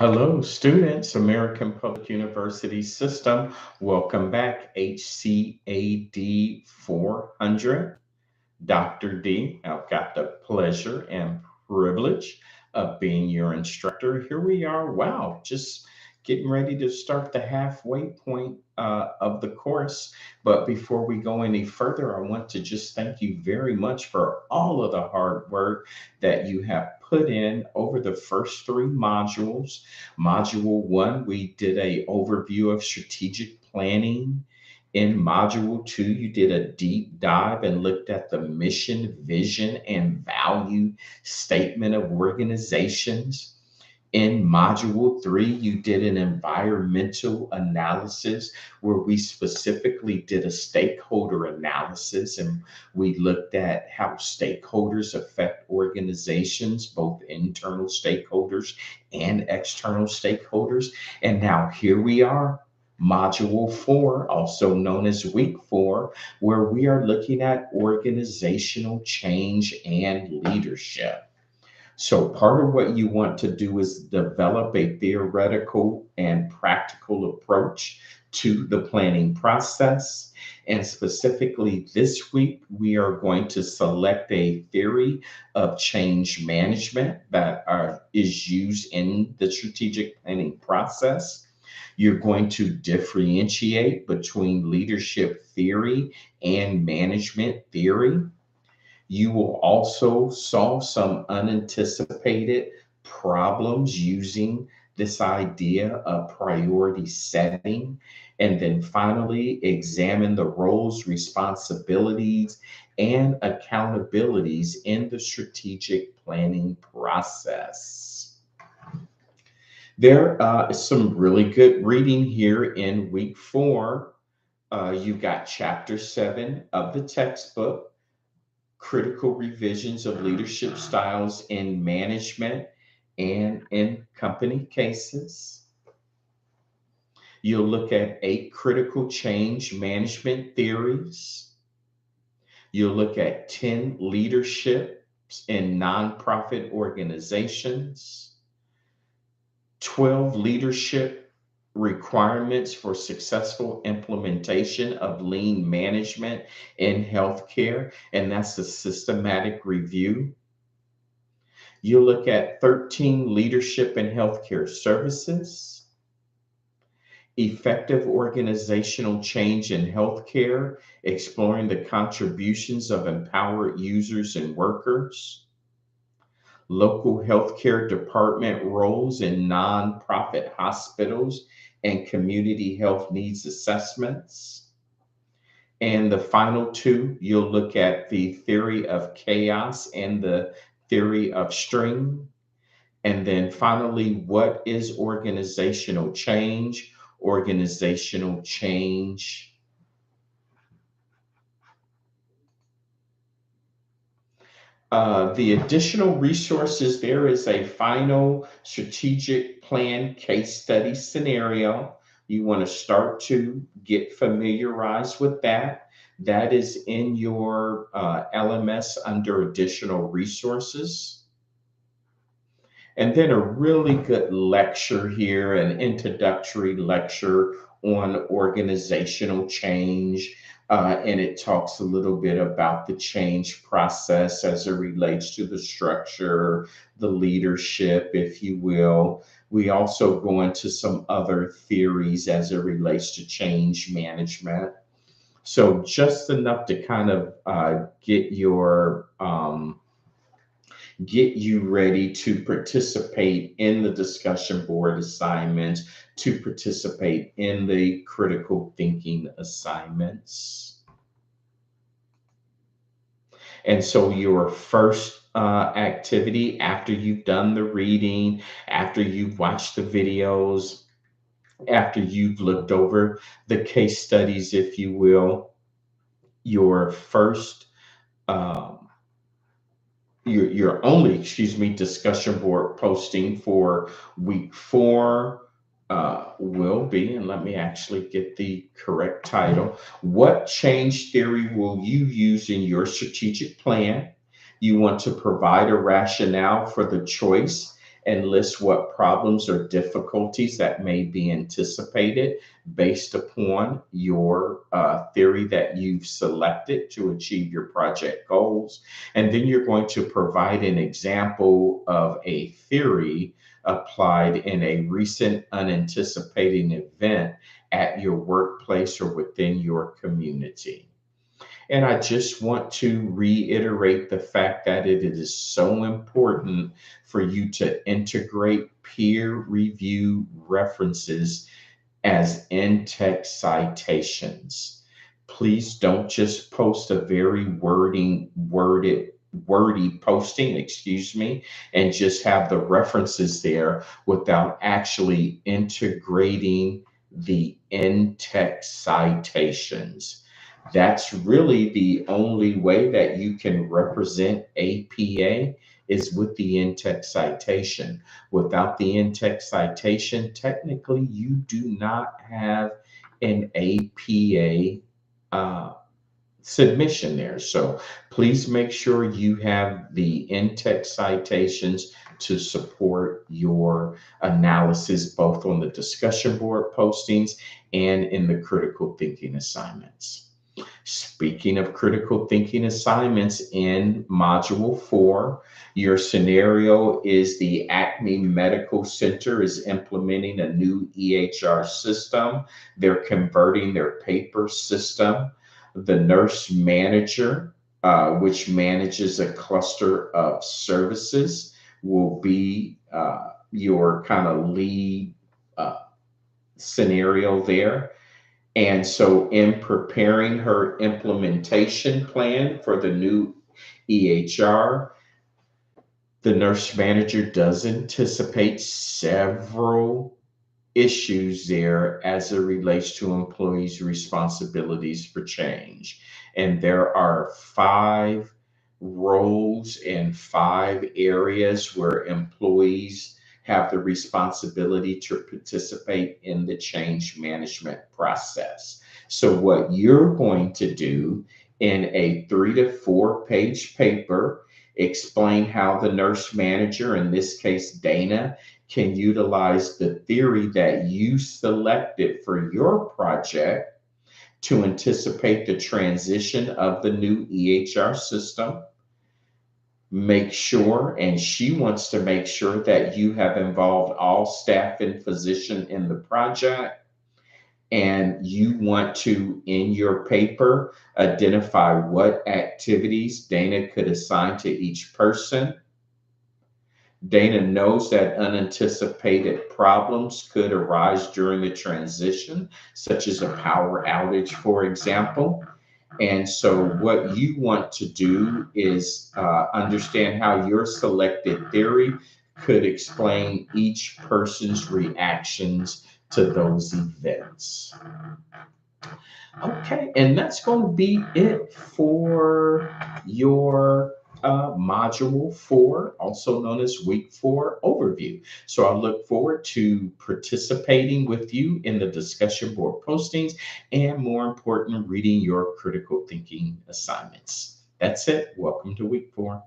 Hello, students, American Public University System. Welcome back, HCAD 400. Dr. D, I've got the pleasure and privilege of being your instructor. Here we are. Wow, just getting ready to start the halfway point of the course. But before we go any further, I want to just thank you very much for all of the hard work that you have put in over the first three modules. Module one, we did a overview of strategic planning. In module two, you did a deep dive and looked at the mission, vision, and value statement of organizations. In module three, you did an environmental analysis where we specifically did a stakeholder analysis and we looked at how stakeholders affect organizations, both internal stakeholders and external stakeholders. And now here we are, Module 4, also known as Week 4, where we are looking at organizational change and leadership. So, part of what you want to do is develop a theoretical and practical approach to the planning process. And specifically this week, we are going to select a theory of change management that is used in the strategic planning process. You're going to differentiate between leadership theory and management theory. You will also solve some unanticipated problems using this idea of priority setting. And then finally, examine the roles, responsibilities, and accountabilities in the strategic planning process. There is some really good reading here in week 4. You've got chapter 7 of the textbook, Critical Revisions of Leadership Styles in Management and in Company Cases. You'll look at 8 critical change management theories. You'll look at 10 leaderships in nonprofit organizations, 12 leadership requirements for successful implementation of lean management in healthcare, and that's a systematic review. You look at 13 leadership in healthcare services, effective organizational change in healthcare, exploring the contributions of empowered users and workers, local healthcare department roles in nonprofit hospitals and community health needs assessments. And the final two, you'll look at the theory of chaos and the theory of string. And then finally, what is organizational change? Organizational change the additional resources, there is a final strategic plan case study scenario. You want to start to get familiarized with that. That is in your LMS under additional resources. And then a really good lecture here, an introductory lecture on organizational change. And it talks a little bit about the change process as it relates to the structure, the leadership, if you will. We also go into some other theories as it relates to change management. So just enough to kind of get you ready to participate in the discussion board assignments, to participate in the critical thinking assignments. And so your first activity after you've done the reading, after you've watched the videos, after you've looked over the case studies, if you will, your first your only, discussion board posting for week 4 will be, and let me actually get the correct title, What Change Theory Will You Use in Your Strategic Plan? You want to provide a rationale for the choice and list what problems or difficulties that may be anticipated based upon your theory that you've selected to achieve your project goals. And then you're going to provide an example of a theory applied in a recent unanticipated event at your workplace or within your community. And I just want to reiterate the fact that it is so important for you to integrate peer review references as in-text citations. Please don't just post a very wordy posting, excuse me, and just have the references there without actually integrating the in-text citations. That's really the only way that you can represent APA is with the in-text citation. Without the in-text citation, technically you do not have an APA submission there. So please make sure you have the in-text citations to support your analysis, both on the discussion board postings and in the critical thinking assignments. Speaking of critical thinking assignments in Module 4, your scenario is the Acme Medical Center is implementing a new EHR system. They're converting their paper system. The nurse manager, which manages a cluster of services, will be your kind of lead uh, scenario there. And so, in preparing her implementation plan for the new EHR, the nurse manager does anticipate several issues there as it relates to employees' responsibilities for change. And there are 5 roles and 5 areas where employees have the responsibility to participate in the change management process. So, what you're going to do in a 3 to 4 page paper, explain how the nurse manager, in this case Dana, can utilize the theory that you selected for your project to anticipate the transition of the new EHR system. Make sure, and she wants to make sure that you have involved all staff and physician in the project. And you want to, in your paper, identify what activities Dana could assign to each person. Dana knows that unanticipated problems could arise during the transition, such as a power outage, for example. And so, what you want to do is understand how your selected theory could explain each person's reactions to those events. Okay, and that's going to be it for your Module 4, also known as Week 4 overview. So I look forward to participating with you in the discussion board postings and, more important, reading your critical thinking assignments. That's it. Welcome to Week 4.